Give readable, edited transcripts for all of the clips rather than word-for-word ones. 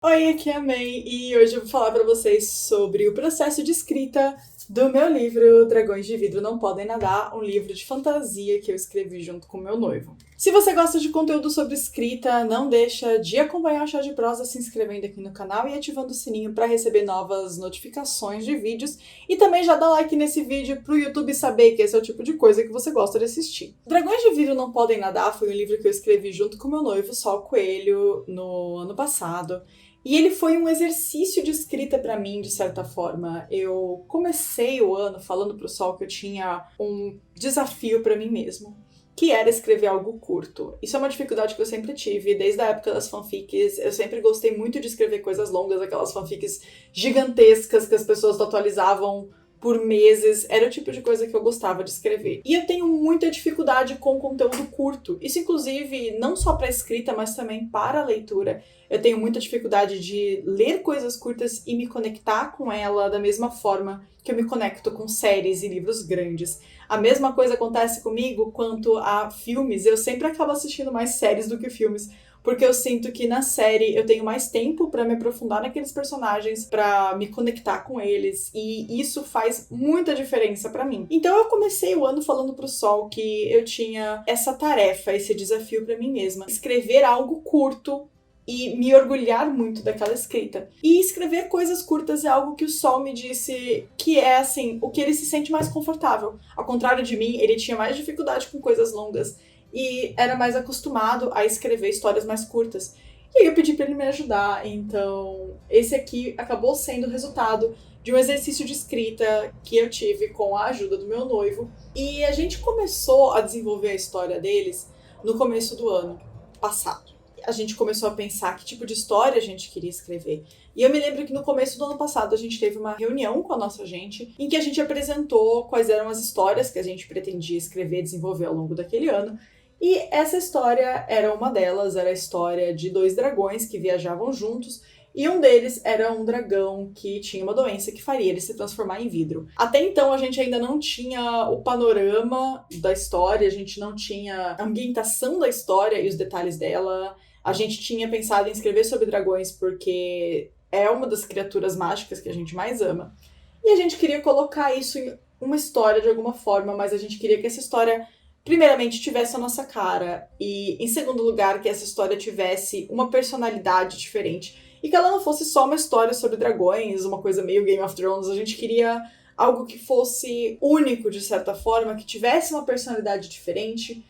Oi, aqui é a May e hoje eu vou falar pra vocês sobre o processo de escrita do meu livro Dragões de Vidro Não Podem Nadar, um livro de fantasia que eu escrevi junto com meu noivo. Se você gosta de conteúdo sobre escrita, não deixa de acompanhar o Chá de Prosa se inscrevendo aqui no canal e ativando o sininho para receber novas notificações de vídeos e também já dá like nesse vídeo pro YouTube saber que esse é o tipo de coisa que você gosta de assistir. Dragões de Vidro Não Podem Nadar foi um livro que eu escrevi junto com meu noivo, Sol Coelho, no ano passado. E ele foi um exercício de escrita pra mim, de certa forma. Eu comecei o ano falando pro Sol que eu tinha um desafio pra mim mesmo, que era escrever algo curto. Isso é uma dificuldade que eu sempre tive, desde a época das fanfics. Eu sempre gostei muito de escrever coisas longas, aquelas fanfics gigantescas que as pessoas atualizavam por meses. Era o tipo de coisa que eu gostava de escrever. E eu tenho muita dificuldade com conteúdo curto. Isso, inclusive, não só para escrita, mas também para a leitura. Eu tenho muita dificuldade de ler coisas curtas e me conectar com ela da mesma forma que eu me conecto com séries e livros grandes. A mesma coisa acontece comigo quanto a filmes. Eu sempre acabo assistindo mais séries do que filmes, porque eu sinto que na série eu tenho mais tempo pra me aprofundar naqueles personagens, pra me conectar com eles, e isso faz muita diferença pra mim. Então eu comecei o ano falando pro Sol que eu tinha essa tarefa, esse desafio pra mim mesma, escrever algo curto e me orgulhar muito daquela escrita. E escrever coisas curtas é algo que o Sol me disse que é, assim, o que ele se sente mais confortável. Ao contrário de mim, ele tinha mais dificuldade com coisas longas e era mais acostumado a escrever histórias mais curtas. E aí eu pedi pra ele me ajudar, então esse aqui acabou sendo o resultado de um exercício de escrita que eu tive com a ajuda do meu noivo. E a gente começou a desenvolver a história deles no começo do ano passado. A gente começou a pensar que tipo de história a gente queria escrever. E eu me lembro que no começo do ano passado a gente teve uma reunião com a nossa gente, em que a gente apresentou quais eram as histórias que a gente pretendia escrever e desenvolver ao longo daquele ano. E essa história era uma delas, era a história de dois dragões que viajavam juntos, e um deles era um dragão que tinha uma doença que faria ele se transformar em vidro. Até então a gente ainda não tinha o panorama da história, a gente não tinha a ambientação da história e os detalhes dela. A gente tinha pensado em escrever sobre dragões porque é uma das criaturas mágicas que a gente mais ama. E a gente queria colocar isso em uma história de alguma forma, mas a gente queria que essa história, primeiramente, tivesse a nossa cara. E, em segundo lugar, que essa história tivesse uma personalidade diferente. E que ela não fosse só uma história sobre dragões, uma coisa meio Game of Thrones. A gente queria algo que fosse único, de certa forma, que tivesse uma personalidade diferente.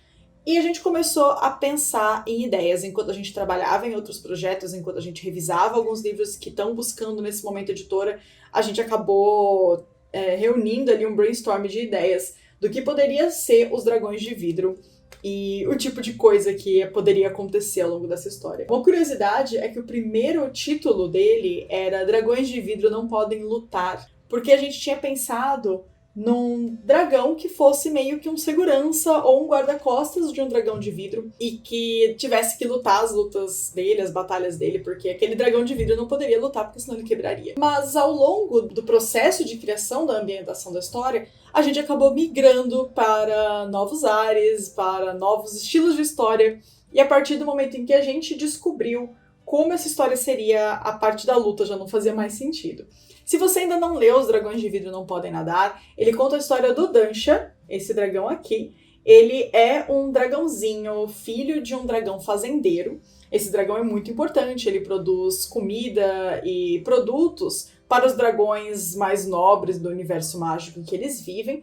E a gente começou a pensar em ideias enquanto a gente trabalhava em outros projetos, enquanto a gente revisava alguns livros que estão buscando nesse momento editora. A gente acabou reunindo ali um brainstorm de ideias do que poderia ser os Dragões de Vidro e o tipo de coisa que poderia acontecer ao longo dessa história. Uma curiosidade é que o primeiro título dele era Dragões de Vidro Não Podem Lutar, porque a gente tinha pensado num dragão que fosse meio que um segurança ou um guarda-costas de um dragão de vidro e que tivesse que lutar as lutas dele, as batalhas dele, porque aquele dragão de vidro não poderia lutar porque senão ele quebraria. Mas ao longo do processo de criação da ambientação da história, a gente acabou migrando para novos ares, para novos estilos de história, e a partir do momento em que a gente descobriu como essa história seria, a parte da luta já não fazia mais sentido. Se você ainda não leu Os Dragões de Vidro Não Podem Nadar, ele conta a história do Dansha, esse dragão aqui. Ele é um dragãozinho, filho de um dragão fazendeiro. Esse dragão é muito importante, ele produz comida e produtos para os dragões mais nobres do universo mágico em que eles vivem.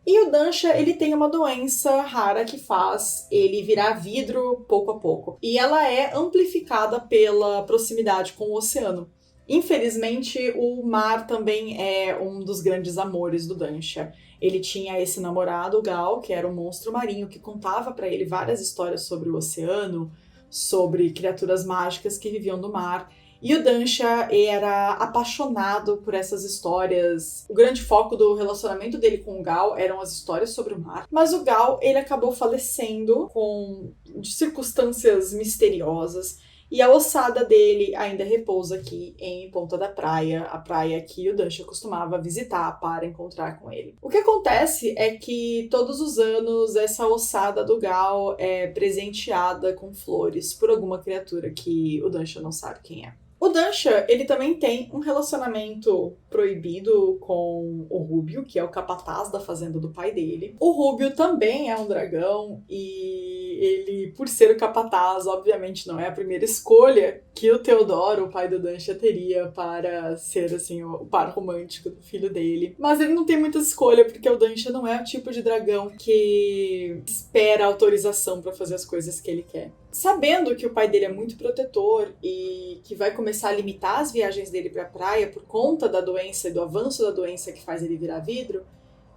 E o Dansha, ele tem uma doença rara que faz ele virar vidro pouco a pouco. E ela é amplificada pela proximidade com o oceano. Infelizmente, o mar também é um dos grandes amores do Dansha. Ele tinha esse namorado, o Gal, que era um monstro marinho, que contava para ele várias histórias sobre o oceano, sobre criaturas mágicas que viviam no mar. E o Dansha era apaixonado por essas histórias. O grande foco do relacionamento dele com o Gal eram as histórias sobre o mar. Mas o Gal, ele acabou falecendo com circunstâncias misteriosas. E a ossada dele ainda repousa aqui em Ponta da Praia, a praia que o Dansha costumava visitar para encontrar com ele. O que acontece é que todos os anos essa ossada do Gal é presenteada com flores por alguma criatura que o Dansha não sabe quem é. O Dansha, ele também tem um relacionamento proibido com o Rubio, que é o capataz da fazenda do pai dele. O Rubio também é um dragão e ele, por ser o capataz, obviamente não é a primeira escolha que o Teodoro, o pai do Dansha, teria para ser, assim, o par romântico do filho dele. Mas ele não tem muita escolha, porque o Dansha não é o tipo de dragão que espera autorização para fazer as coisas que ele quer. Sabendo que o pai dele é muito protetor e que vai começar a limitar as viagens dele pra praia por conta da doença e do avanço da doença que faz ele virar vidro,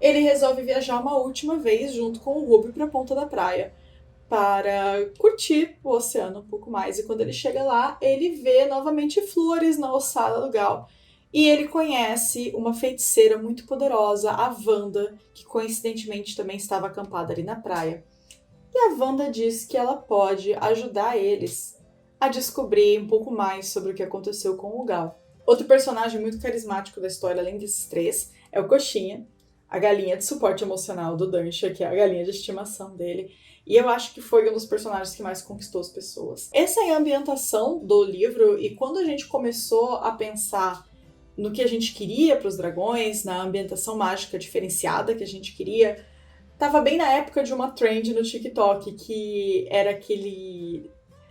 ele resolve viajar uma última vez junto com o Rubio pra ponta da praia para curtir o oceano um pouco mais. E quando ele chega lá, ele vê novamente flores na ossada do Gal. E ele conhece uma feiticeira muito poderosa, a Wanda, que coincidentemente também estava acampada ali na praia. E a Wanda diz que ela pode ajudar eles a descobrir um pouco mais sobre o que aconteceu com o Gal. Outro personagem muito carismático da história, além desses três, é o Coxinha, a galinha de suporte emocional do Dansha, que é a galinha de estimação dele. E eu acho que foi um dos personagens que mais conquistou as pessoas. Essa é a ambientação do livro, e quando a gente começou a pensar no que a gente queria para os dragões, na ambientação mágica diferenciada que a gente queria, tava bem na época de uma trend no TikTok, que era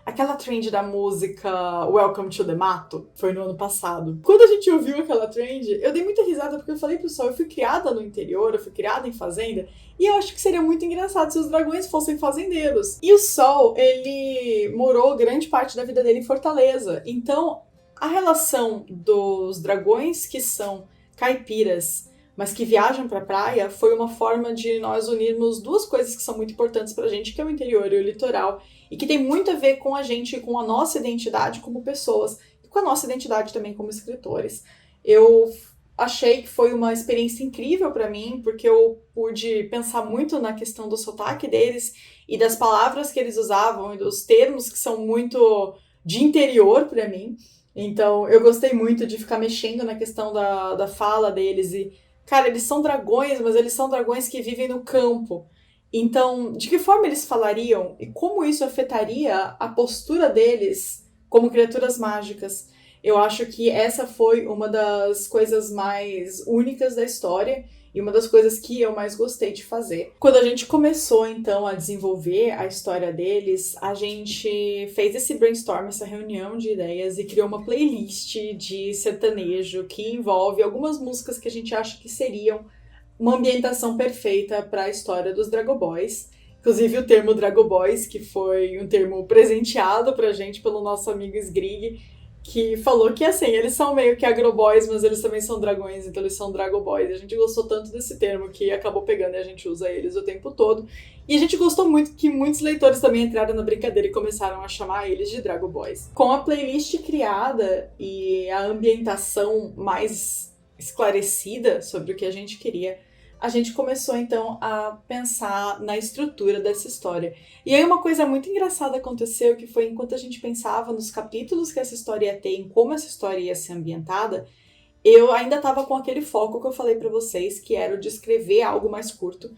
aquela trend da música Welcome to the Mato, foi no ano passado. Quando a gente ouviu aquela trend, eu dei muita risada, porque eu falei pro Sol, eu fui criada no interior, eu fui criada em fazenda, e eu acho que seria muito engraçado se os dragões fossem fazendeiros. E o Sol, ele morou grande parte da vida dele em Fortaleza, então a relação dos dragões que são caipiras, mas que viajam pra praia, foi uma forma de nós unirmos duas coisas que são muito importantes pra gente, que é o interior e o litoral, e que tem muito a ver com a gente, com a nossa identidade como pessoas, e com a nossa identidade também como escritores. Eu achei que foi uma experiência incrível pra mim, porque eu pude pensar muito na questão do sotaque deles, e das palavras que eles usavam, e dos termos que são muito de interior pra mim. Então, eu gostei muito de ficar mexendo na questão da fala deles, e cara, eles são dragões, mas eles são dragões que vivem no campo. Então, de que forma eles falariam e como isso afetaria a postura deles como criaturas mágicas? Eu acho que essa foi uma das coisas mais únicas da história e uma das coisas que eu mais gostei de fazer. Quando a gente começou, então, a desenvolver a história deles, a gente fez esse brainstorm, essa reunião de ideias e criou uma playlist de sertanejo que envolve algumas músicas que a gente acha que seriam uma ambientação perfeita para a história dos Drago Boys. Inclusive o termo Drago Boys, que foi um termo presenteado pra gente pelo nosso amigo Sgrig, que falou que, assim, eles são meio que agroboys, mas eles também são dragões, então eles são dragoboys. E a gente gostou tanto desse termo que acabou pegando e a gente usa eles o tempo todo. E a gente gostou muito que muitos leitores também entraram na brincadeira e começaram a chamar eles de dragoboys. Com a playlist criada e a ambientação mais esclarecida sobre o que a gente queria, a gente começou, então, a pensar na estrutura dessa história. E aí uma coisa muito engraçada aconteceu, que foi enquanto a gente pensava nos capítulos que essa história ia ter, em como essa história ia ser ambientada, eu ainda estava com aquele foco que eu falei pra vocês, que era o de escrever algo mais curto.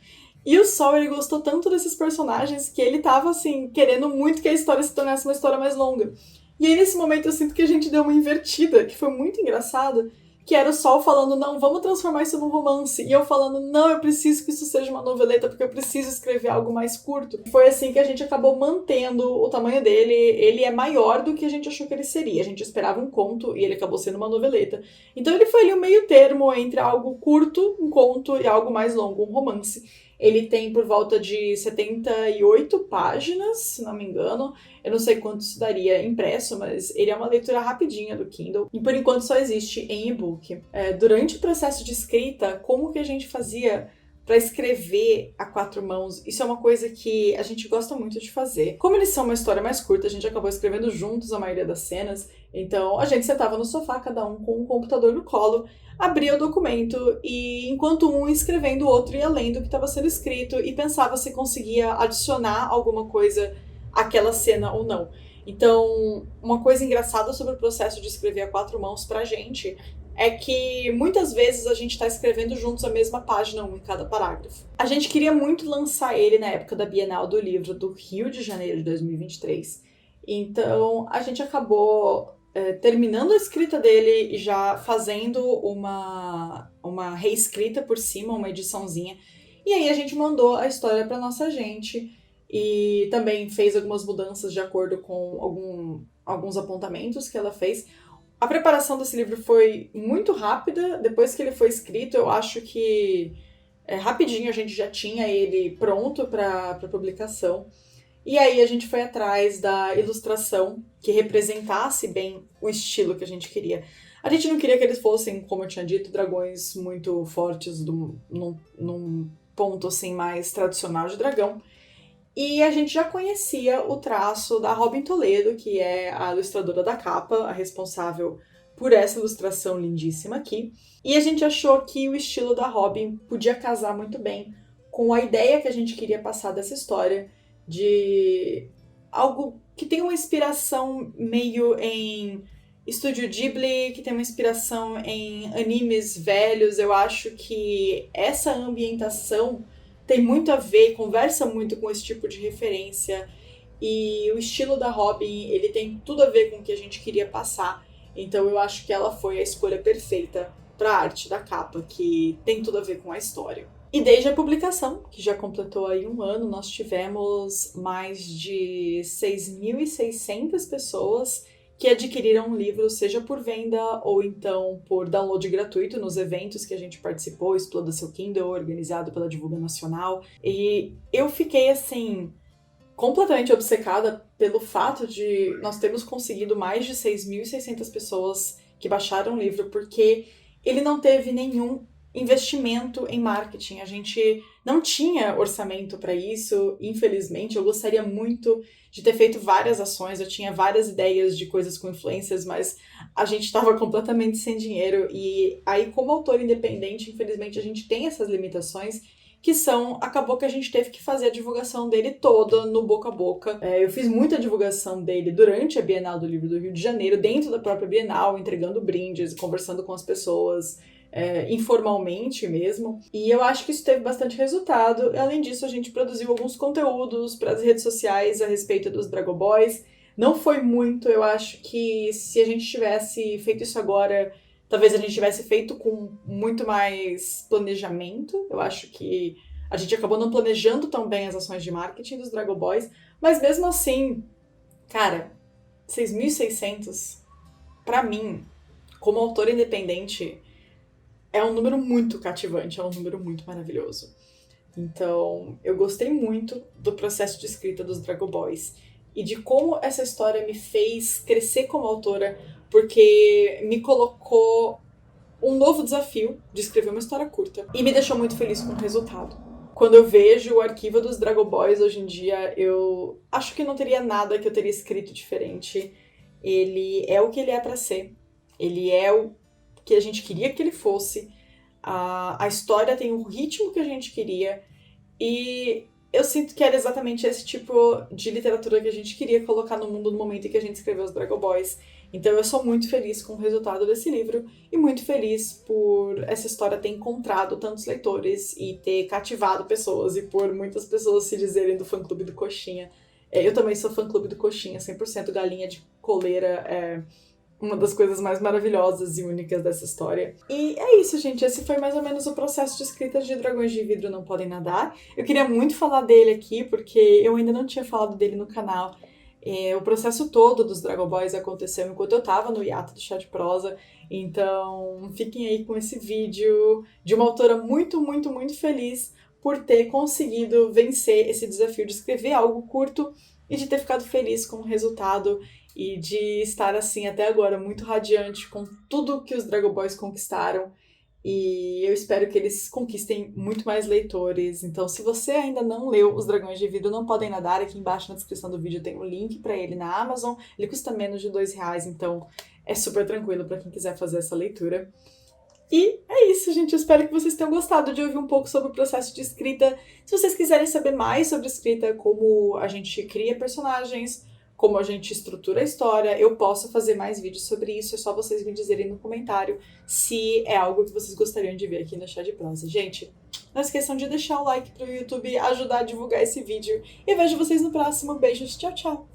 E o Sol, ele gostou tanto desses personagens que ele tava, assim, querendo muito que a história se tornasse uma história mais longa. E aí, nesse momento, eu sinto que a gente deu uma invertida, que foi muito engraçado, que era o Sol falando, não, vamos transformar isso num romance. E eu falando, não, eu preciso que isso seja uma noveleta, porque eu preciso escrever algo mais curto. Foi assim que a gente acabou mantendo o tamanho dele. Ele é maior do que a gente achou que ele seria. A gente esperava um conto e ele acabou sendo uma noveleta. Então ele foi ali um meio termo entre algo curto, um conto, e algo mais longo, um romance. Ele tem por volta de 78 páginas, se não me engano. Eu não sei quanto isso daria impresso, mas ele é uma leitura rapidinha do Kindle. E por enquanto só existe em e-book. Durante o processo de escrita, como que a gente fazia para escrever a quatro mãos? Isso é uma coisa que a gente gosta muito de fazer. Como eles são uma história mais curta, a gente acabou escrevendo juntos a maioria das cenas. Então a gente sentava no sofá, cada um com um computador no colo, abria o documento e enquanto um escrevendo, o outro ia lendo o que estava sendo escrito e pensava se conseguia adicionar alguma coisa àquela cena ou não. Então, uma coisa engraçada sobre o processo de escrever a quatro mãos pra gente é que muitas vezes a gente tá escrevendo juntos a mesma página, um em cada parágrafo. A gente queria muito lançar ele na época da Bienal do Livro do Rio de Janeiro de 2023. Então, a gente acabou terminando a escrita dele e já fazendo uma reescrita por cima, uma ediçãozinha. E aí a gente mandou a história para nossa agente e também fez algumas mudanças de acordo com alguns apontamentos que ela fez. A preparação desse livro foi muito rápida. Depois que ele foi escrito, eu acho que rapidinho a gente já tinha ele pronto para publicação. E aí a gente foi atrás da ilustração que representasse bem o estilo que a gente queria. A gente não queria que eles fossem, como eu tinha dito, dragões muito fortes num ponto assim mais tradicional de dragão. E a gente já conhecia o traço da Robin Toledo, que é a ilustradora da capa, a responsável por essa ilustração lindíssima aqui. E a gente achou que o estilo da Robin podia casar muito bem com a ideia que a gente queria passar dessa história, de algo que tem uma inspiração meio em Estúdio Ghibli, que tem uma inspiração em animes velhos. Eu acho que essa ambientação tem muito a ver, conversa muito com esse tipo de referência, e o estilo da Robin, ele tem tudo a ver com o que a gente queria passar. Então eu acho que ela foi a escolha perfeita para a arte da capa, que tem tudo a ver com a história. E desde a publicação, que já completou aí 1 ano, nós tivemos mais de 6.600 pessoas que adquiriram o livro, seja por venda ou então por download gratuito nos eventos que a gente participou, Exploda Seu Kindle, organizado pela Divulga Nacional. E eu fiquei, assim, completamente obcecada pelo fato de nós termos conseguido mais de 6.600 pessoas que baixaram o livro, porque ele não teve nenhum investimento em marketing. A gente não tinha orçamento para isso, infelizmente. Eu gostaria muito de ter feito várias ações, eu tinha várias ideias de coisas com influências, mas a gente estava completamente sem dinheiro. E aí, como autor independente, infelizmente a gente tem essas limitações, que acabou que a gente teve que fazer a divulgação dele toda no boca a boca. Eu fiz muita divulgação dele durante a Bienal do Livro do Rio de Janeiro, dentro da própria Bienal, entregando brindes, conversando com as pessoas, informalmente mesmo. E eu acho que isso teve bastante resultado. Além disso, a gente produziu alguns conteúdos para as redes sociais a respeito dos Dragon Boys. Não foi muito, eu acho que se a gente tivesse feito isso agora, talvez a gente tivesse feito com muito mais planejamento. Eu acho que a gente acabou não planejando tão bem as ações de marketing dos Dragon Boys, mas mesmo assim, cara, 6.600, pra mim, como autor independente, é um número muito cativante, é um número muito maravilhoso. Então, eu gostei muito do processo de escrita dos Dragon Boys e de como essa história me fez crescer como autora, porque me colocou um novo desafio de escrever uma história curta e me deixou muito feliz com o resultado. Quando eu vejo o arquivo dos Dragon Boys hoje em dia, eu acho que não teria nada que eu teria escrito diferente. Ele é o que ele é pra ser. Ele é o que a gente queria que ele fosse. A história tem o ritmo que a gente queria. E eu sinto que era exatamente esse tipo de literatura que a gente queria colocar no mundo no momento em que a gente escreveu os Dragon Boys. Então eu sou muito feliz com o resultado desse livro e muito feliz por essa história ter encontrado tantos leitores e ter cativado pessoas, e por muitas pessoas se dizerem do fã-clube do Coxinha. Eu também sou fã-clube do Coxinha, 100% galinha de coleira, uma das coisas mais maravilhosas e únicas dessa história. E é isso, gente. Esse foi mais ou menos o processo de escrita de Dragões de Vidro Não Podem Nadar. Eu queria muito falar dele aqui, porque eu ainda não tinha falado dele no canal. O processo todo dos Dragon Boys aconteceu enquanto eu tava no hiato do Chá de Prosa. Então, fiquem aí com esse vídeo de uma autora muito, muito, muito feliz por ter conseguido vencer esse desafio de escrever algo curto e de ter ficado feliz com o resultado e de estar, assim, até agora muito radiante com tudo que os Dragon Boys conquistaram. E eu espero que eles conquistem muito mais leitores. Então, se você ainda não leu Os Dragões de Vidro Não Podem Nadar, aqui embaixo na descrição do vídeo tem um link pra ele na Amazon. Ele custa menos de R$2, então é super tranquilo pra quem quiser fazer essa leitura. E é isso, gente. Eu espero que vocês tenham gostado de ouvir um pouco sobre o processo de escrita. Se vocês quiserem saber mais sobre escrita, como a gente cria personagens, como a gente estrutura a história, eu posso fazer mais vídeos sobre isso. É só vocês me dizerem no comentário se é algo que vocês gostariam de ver aqui no Chá de Prosa. Gente, não esqueçam de deixar o like pro YouTube ajudar a divulgar esse vídeo. E vejo vocês no próximo. Beijos, tchau, tchau!